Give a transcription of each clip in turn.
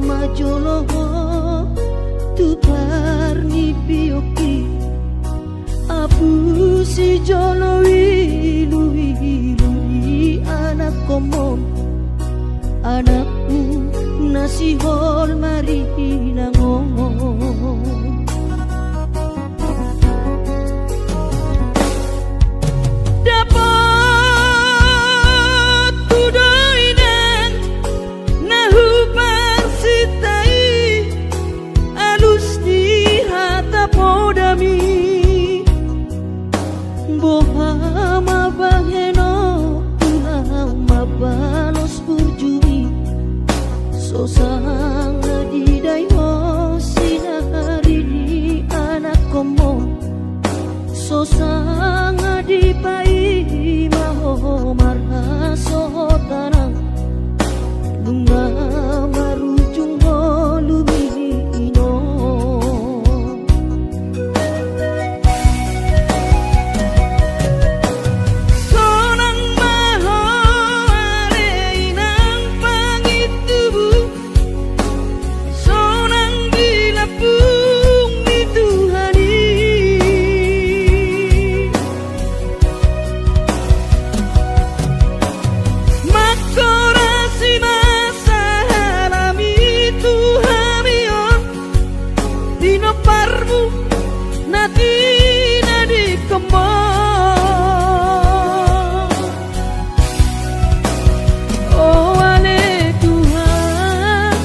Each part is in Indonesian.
majoloho tu parni bioki apu si jolowi lui anak komom anakmu nasi hol mari nangong sosang di dayo sinari di anak komo sosang di pai maho marha sotanang bunga marujung lumino sonang maho areinang pangitubu sonang dilapung di Tuhani makorasi masalami Tuhamion dino parmu natina di kemong oh ale Tuhan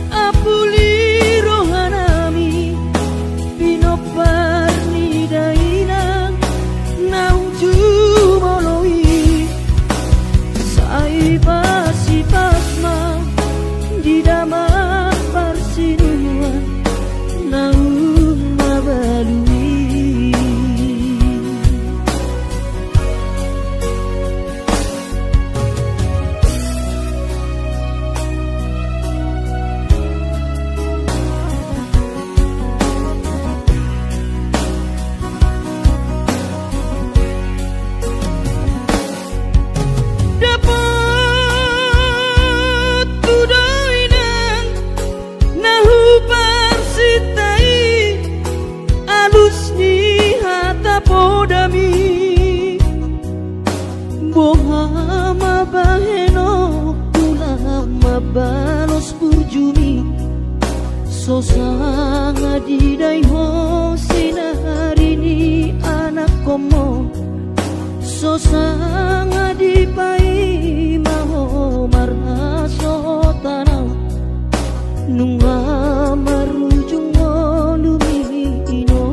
apuli rohanami dino parni dainang nauju moloi si pasma di daman parsinuan naung mabalui bohama baheno ulama balos burjumi sosanga di daiho sinarini anak komo sosanga di pai maho marha sotanang nunga marujung lumino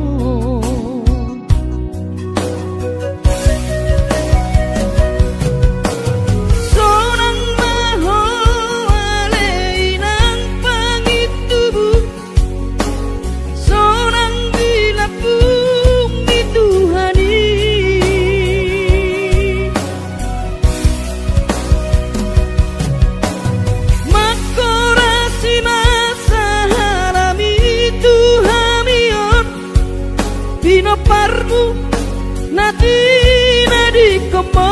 dino parmu natina di kemong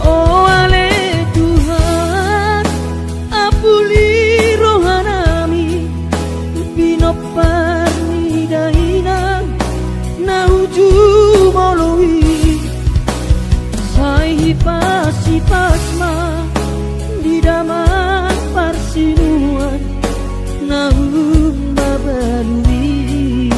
oh ale Tuhan apuli rohanami dino parni dainang nauju moloi sai pasma di daman parsinuan naung mabalui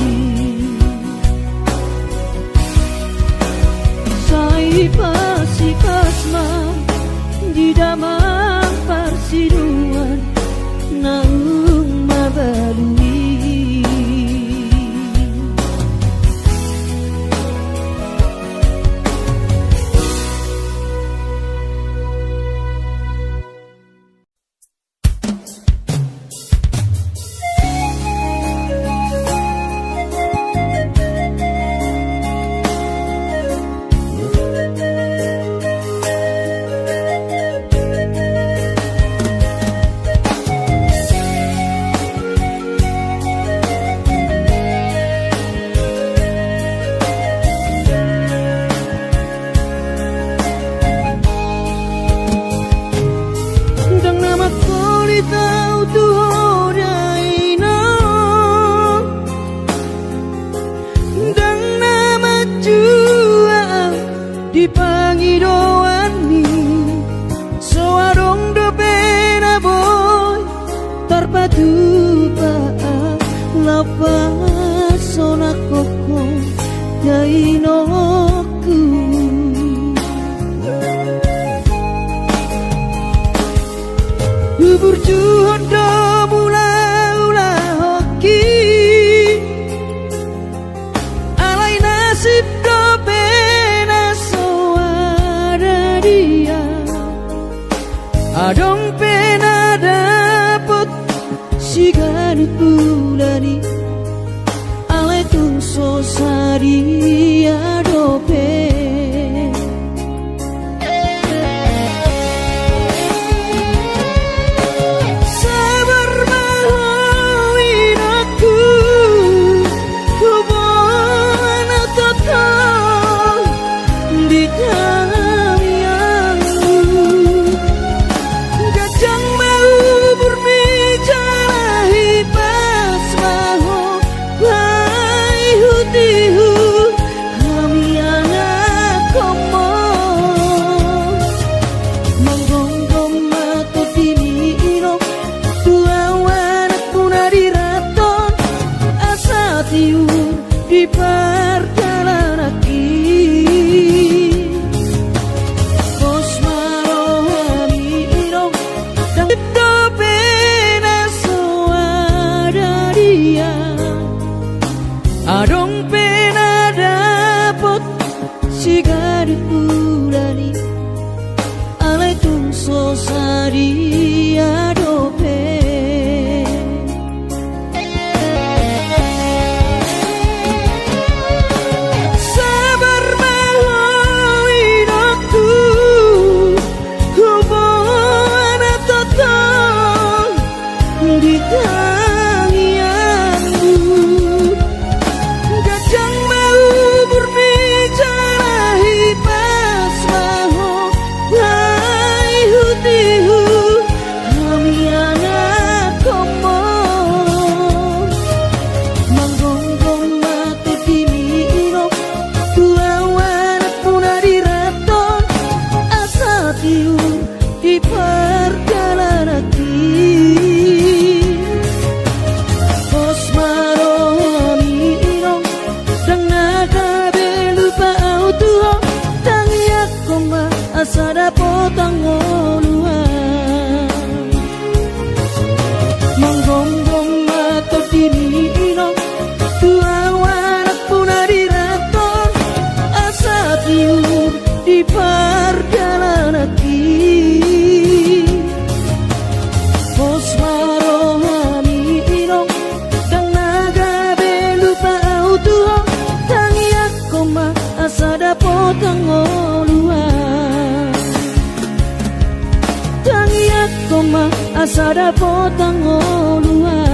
nasibku pena soara dia, adong pena dapet si gadut bulani, ale tung sosari adope. Di perjalanan Bos marohami irong dan itu pena soada dia, adong pena dapet si gadut bulani, ale tung sosari adope. Di perjalanan Bos marohami irong dan naga belupa autuho tangiak koma asada potang oluan manggonggong mato dini irong tua wanak puna diraton asa tiur di perjalanan Bos marohami irong dan naga belupa autuho tangiak koma asada potang oluan tangiak koma asada potang oluan.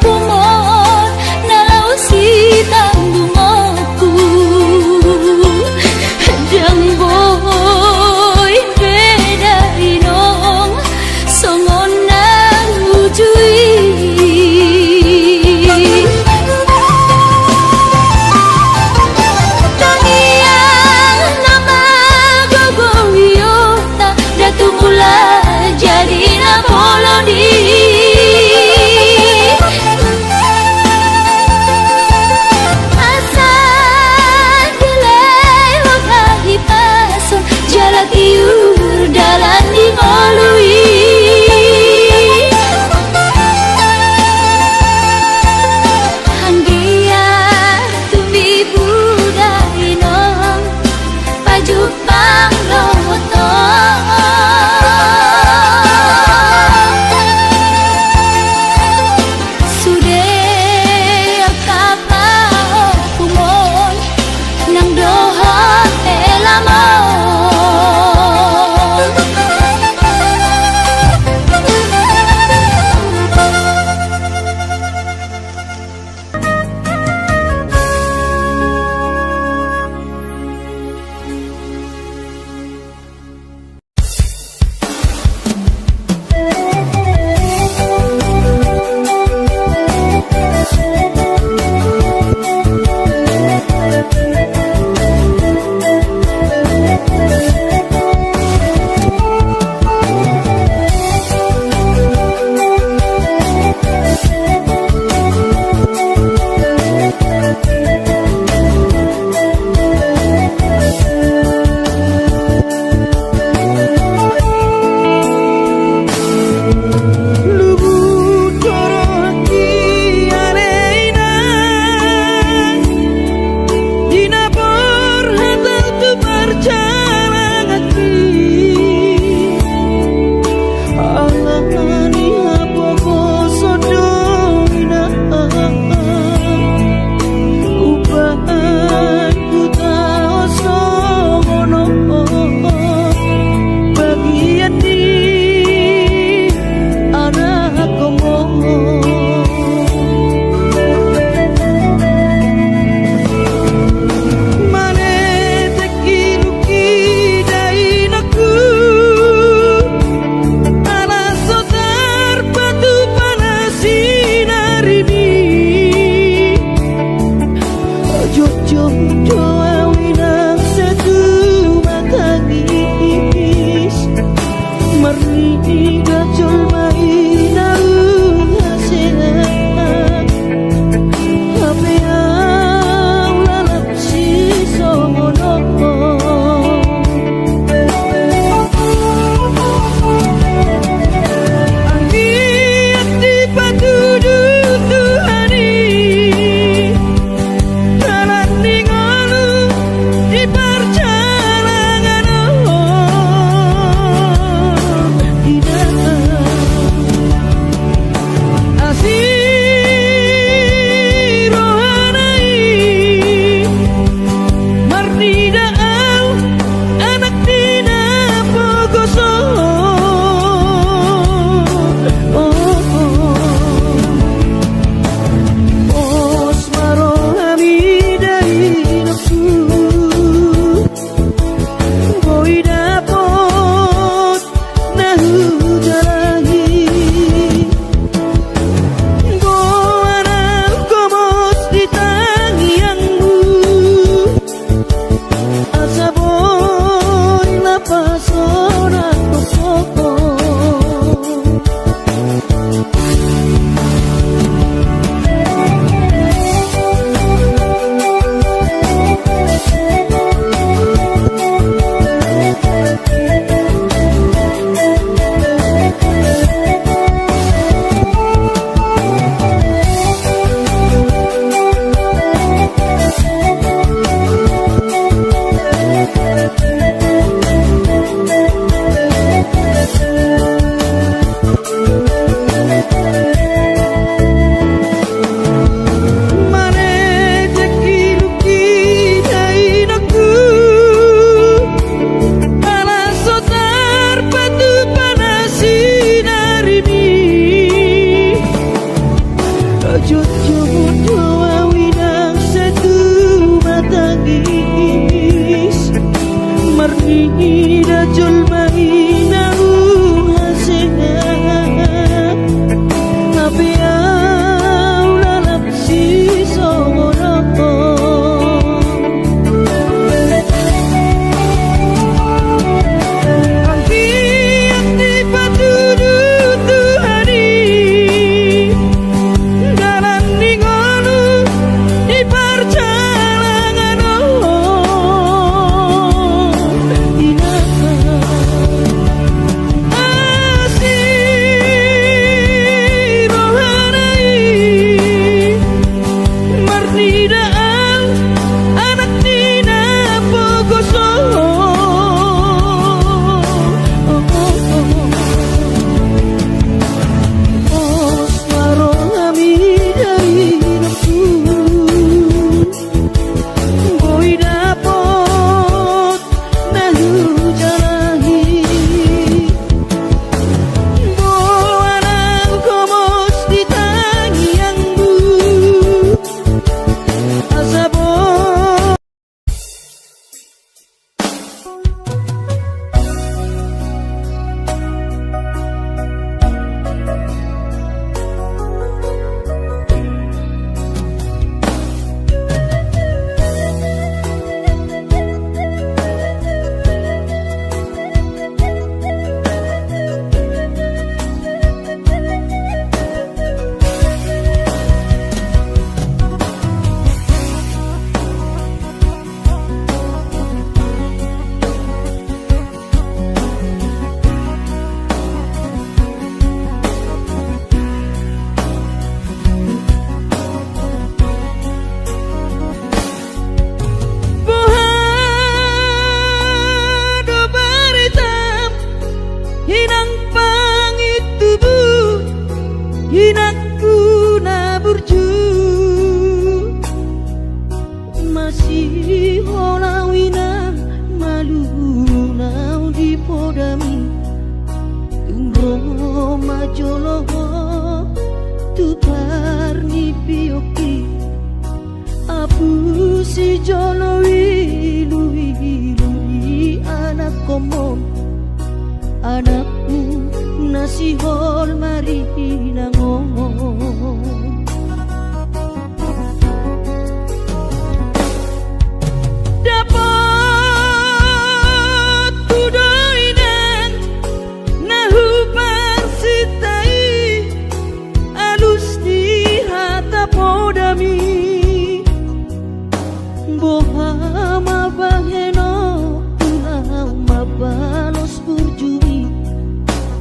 Kumon nalau si tanggungoku Dang boy beda inong songon nang ujui Tangiang nama gogorio tak datu mula jadi na poloni Iur dalan di ngolui Hanggia tumi buda inong pajupang loto jolo tu parni pioki apu si jolo ilu anak komom anakku nasi hol mari nangon Bohama baheno tulang mabalos burjumi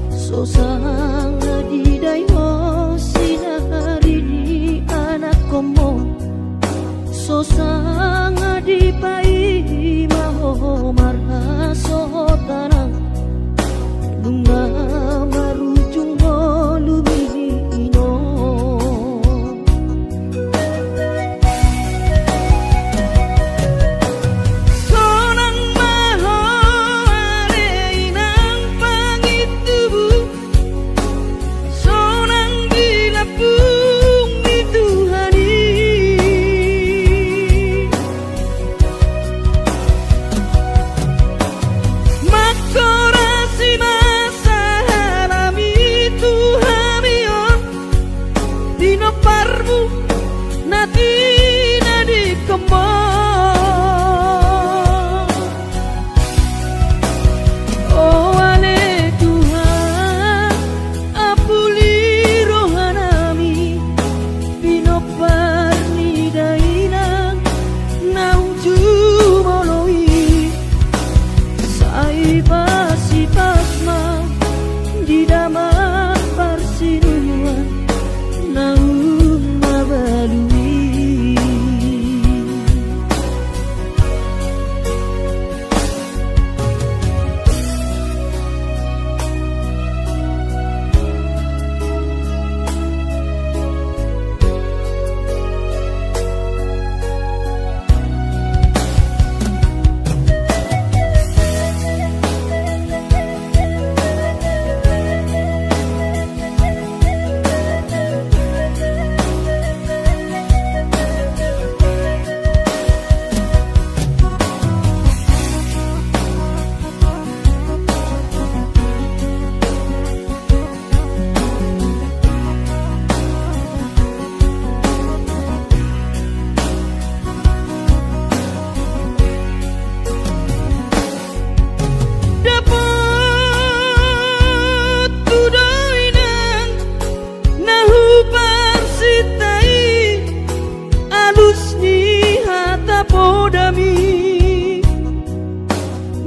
sosang di dayo sinari di anak komo sosang di pai maho marha sotanang dunga marujung holumino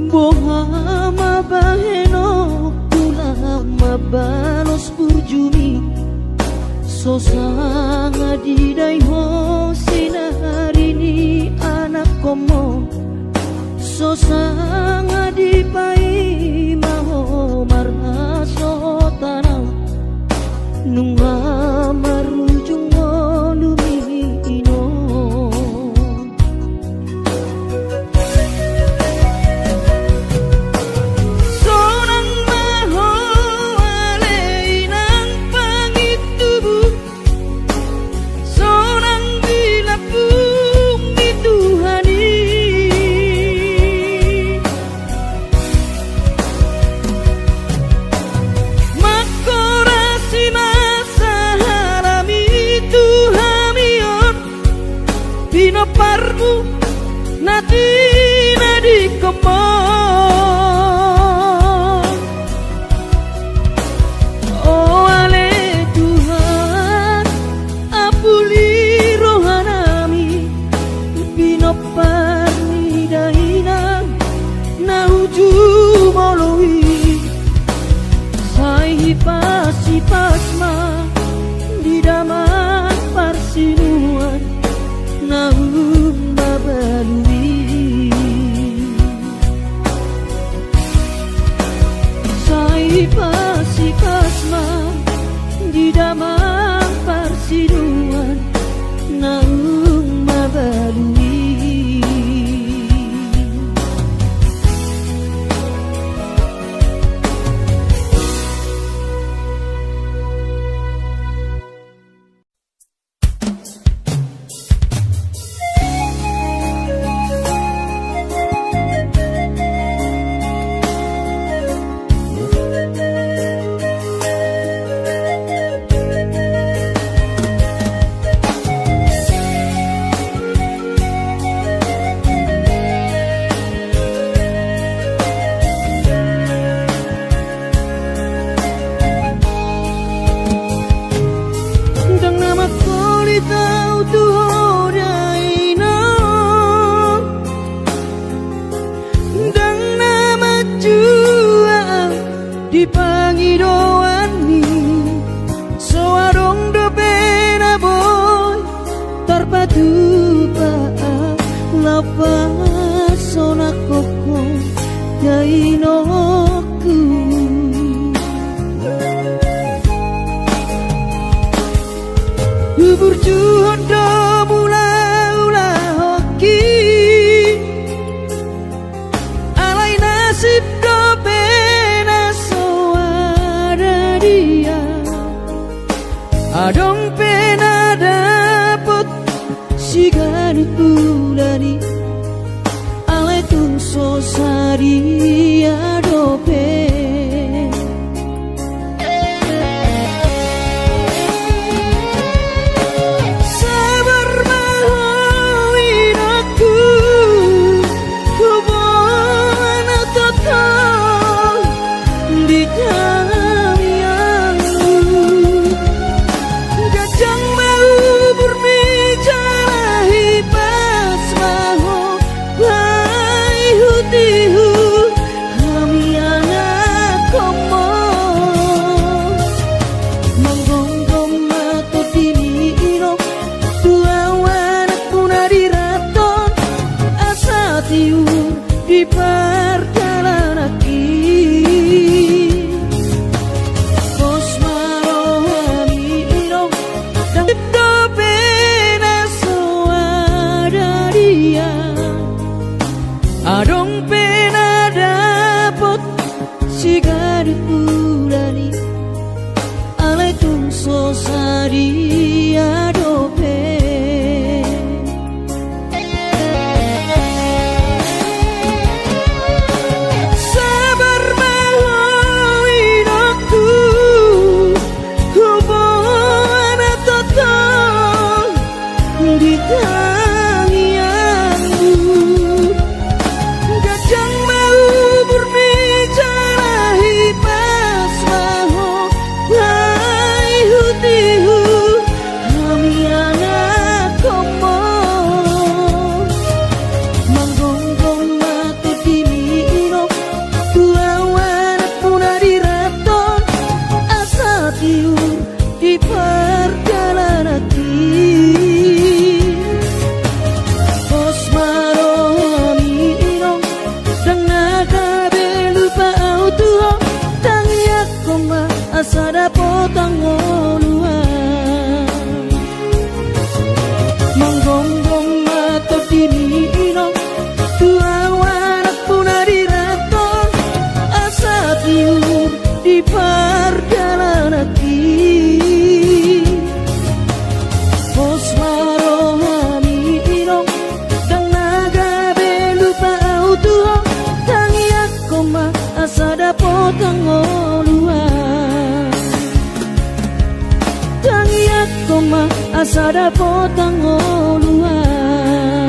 Bohama baheno tulang mabalos burjumi sosanga di dayo sinari ni anak komo sosanga di pai maho marha sotanang nunga marujung lumino parmu natina di kemon oh ale Tuhan apuli rohanami pino parni daina nauju moloi sai pasi pasma di daman parsinuan naum babalui sai pasi pasma di damang parsiduan naum babalui Hubur juhondo mula-ula hoki alai nasib do pena soara dia adong pena dapot siganu tulani alai tun sosari adope di perjalanan Bos marohani irong dan do pena soada dia adong pena dapot sigari tulani alai tung sosari adope di perjalanan Bos marohani irong dan naga belupa autuho tangiak koma asada potang oluan manggonggong mato dini irong dua wanak punari raton asa tiur di perjalanan Bos marohani irong dan naga belupa autuho tangiak koma asada potang oluan tangiak koma asada potang oluan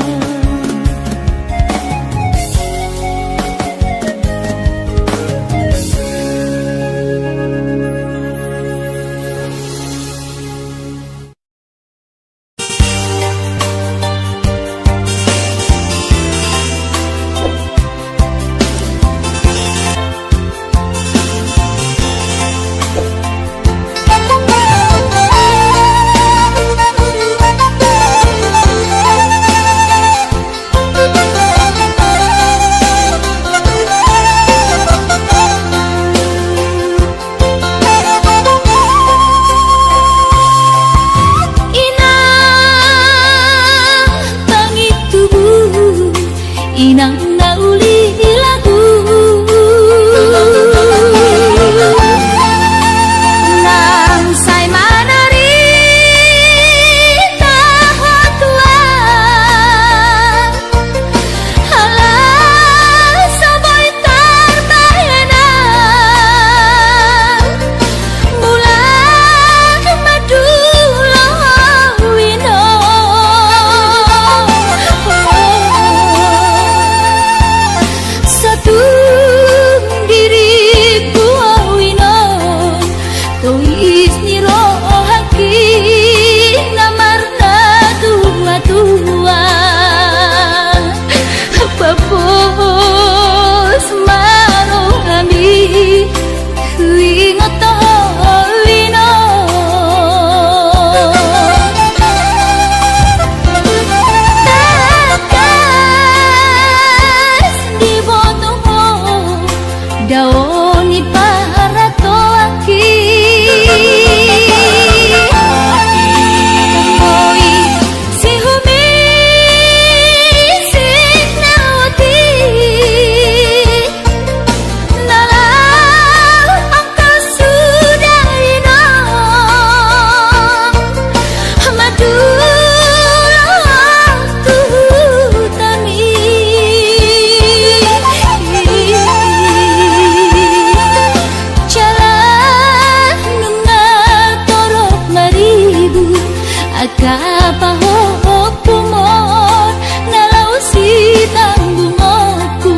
Nakapahok pumon Nalau si tanggungku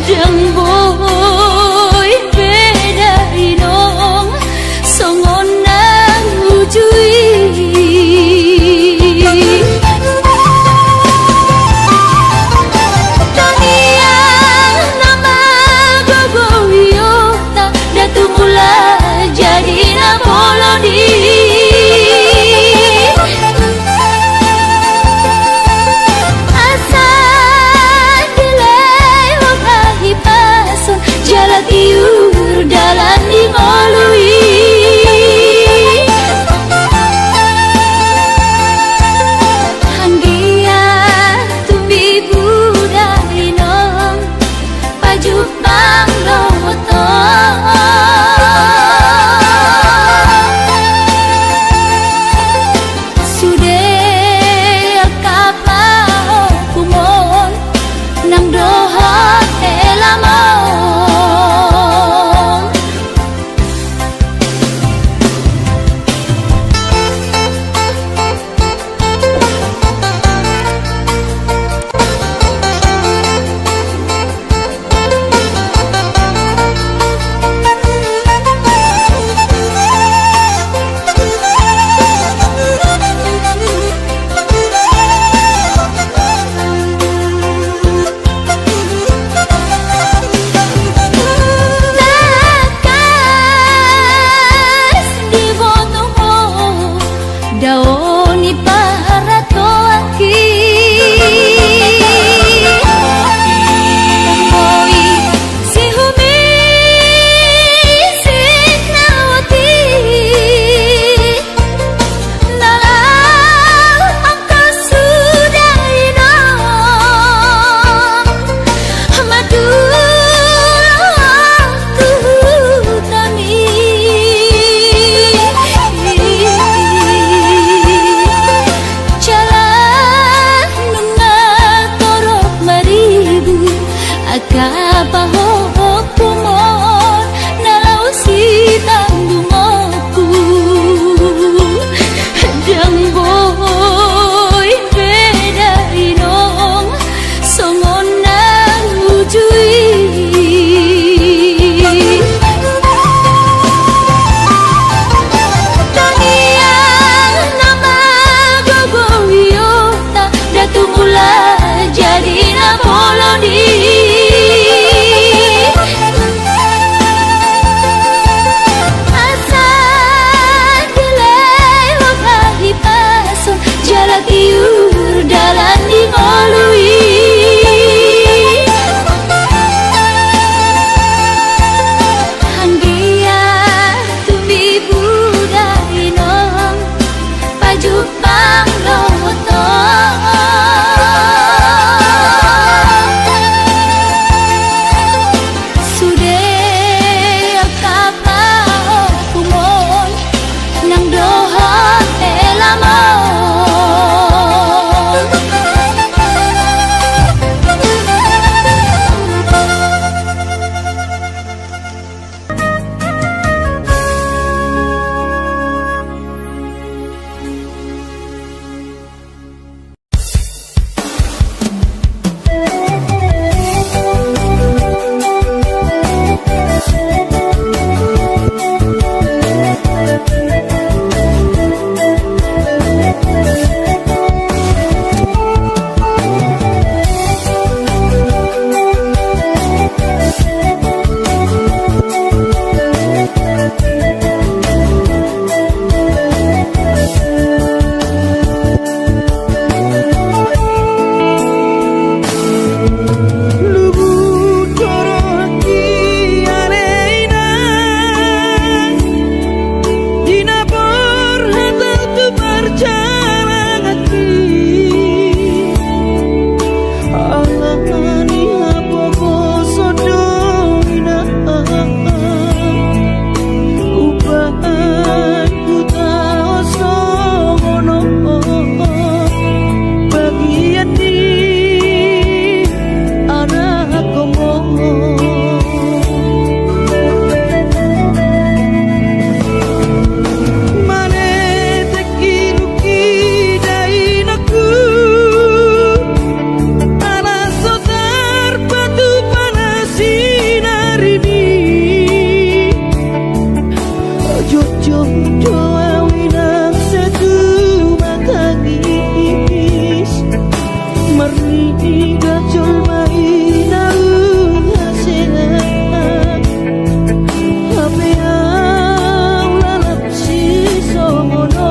Jang boy beda inong Songon nang ujui Tanian nama gogo hiyo Tak datumula jadi na polodi doa winang satu matangis marni gajol maina hasehat hape lalap si somono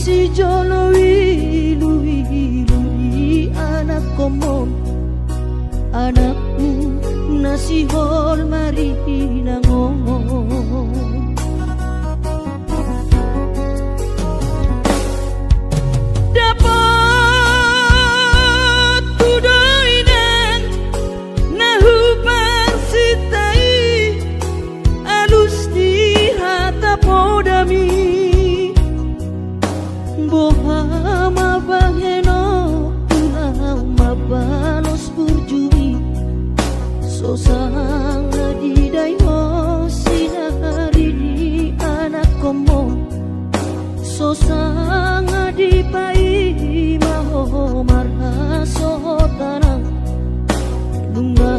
si jolo lui anak komon anakmu nasi hol mari ngomong boha mabaheno pulau mabalos burjumi sosang adidai ho sinari di anak komo sosang adipai maho marha sohotana bunga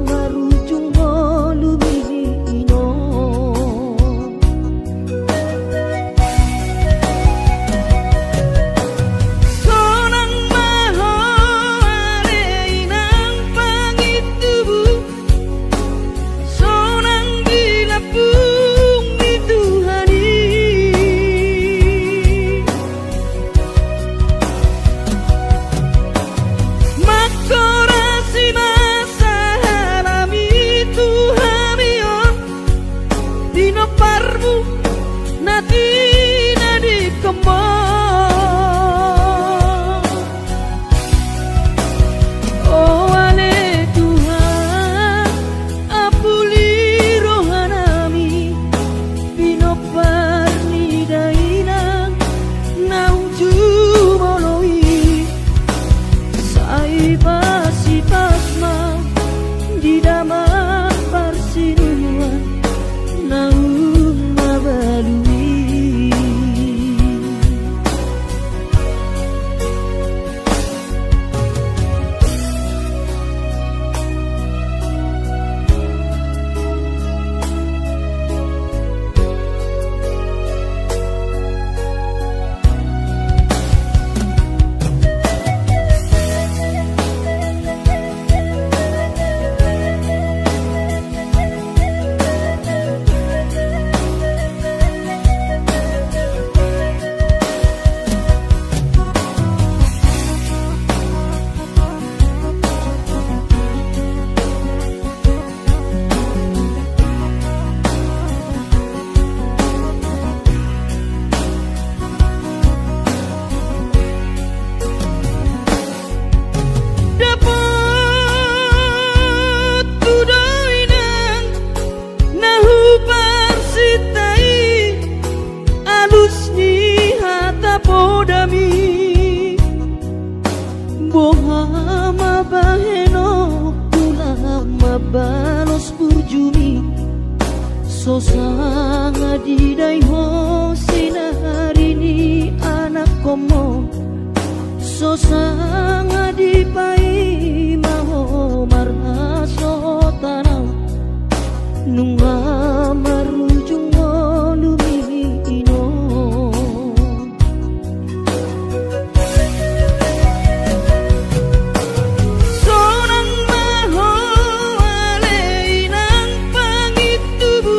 marujung ho lumino sonang maho areinang pangitubu sonang dilapung di Tuhani makorasi masahalami Tuhamion dino parmu natina di kembang oh ale Tuhan apuli rohanami dino parni dainang nauju moloi saibasi pasma di daman parsinuan naung mabalui dapat tudoinang nahu parsitai alus ni hata podami boha mabaheno pula mabalos burjumi sosang adidai ho sinari ni anak komo sosang adipai maho marha sotanau nunga marujung lumino sonang maho aleinang pangitubu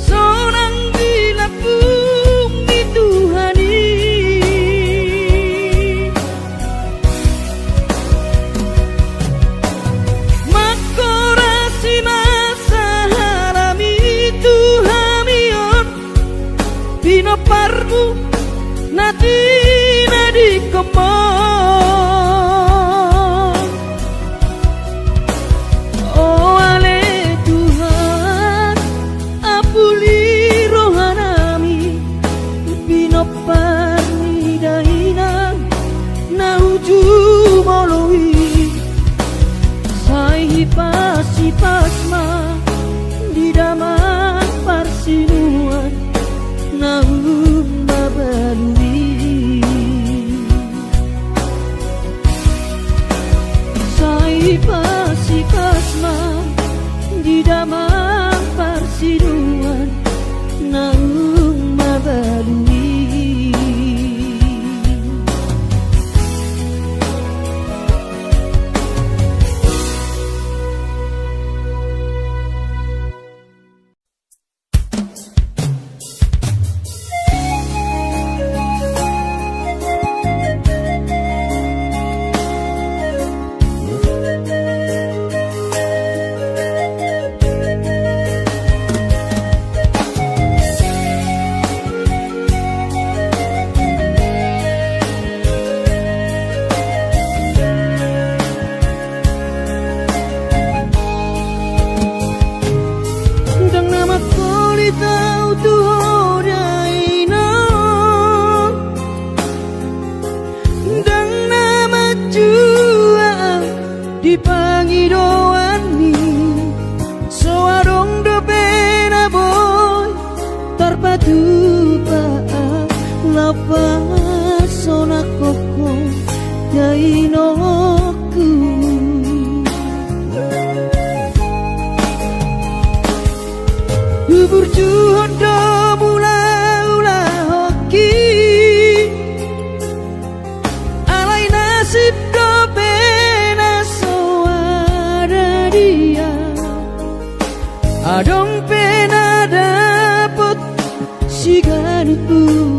sonang dilapung di Tuhani makorasi masahalami Tuhamion dino parmu natina di kembang oh ale Tuhan apuli rohanami bino parni dainang nauju moloi saibasi pasma di daman parsinuan naung mabalui saibasi pasma di daman parsinuan naung mabalui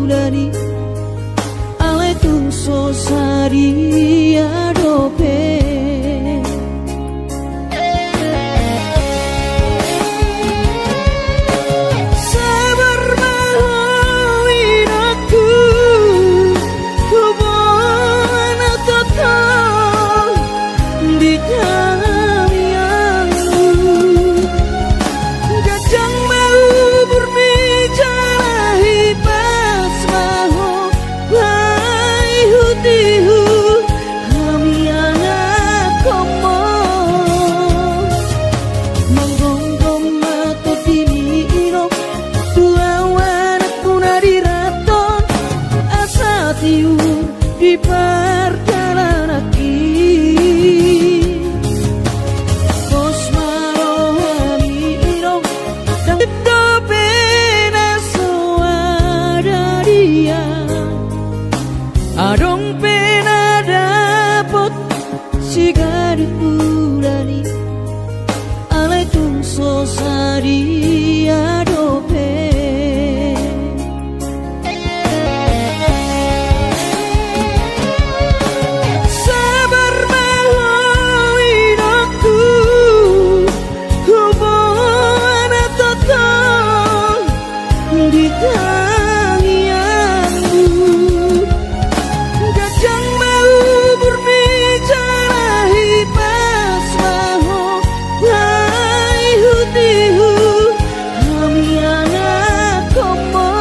bulani ale tungso sari adope sabar mahawin aku hubungan total di kamianmu gajang mau berbicara hipas maho bai hutihu kami anak komo manggonggong mato diniro tua wanak punari raton asa tiu di perjalanan aki kos marohani iro dan do pena soada dia adong pena dapot si gadis bulani ale tungso sari adope sabar mahawin aku hubungan total di tangianmu gajang mau berbicara hipas maho bai hutihu kami anak komo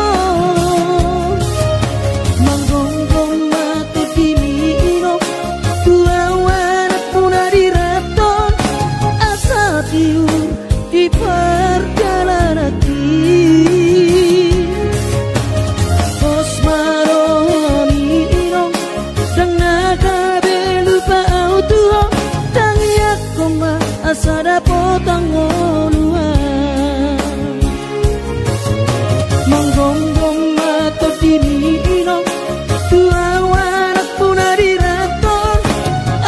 manggonggong matu diniro tua wanak punari raton asa tiur di perjalanan kos marohani irong dan naga belupa autuho tangiak koma asada potang oluan manggonggong mato dini irong tua wanak punari raton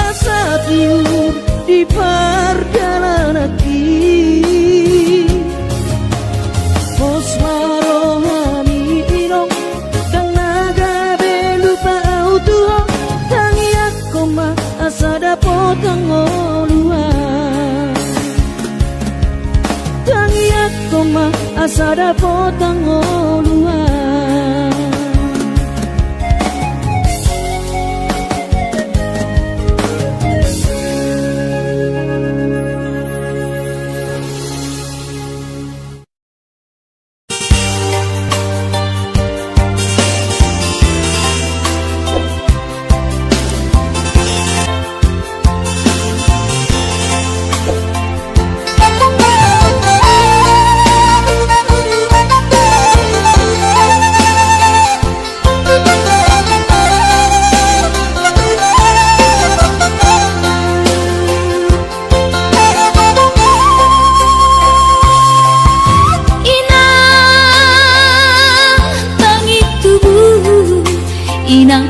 asa tiur di perjalanan kos marohani irong dan naga belupa autuho tangiak koma asada potang oluan tangiak koma asada potang oluan Inang tangi tubuh, inang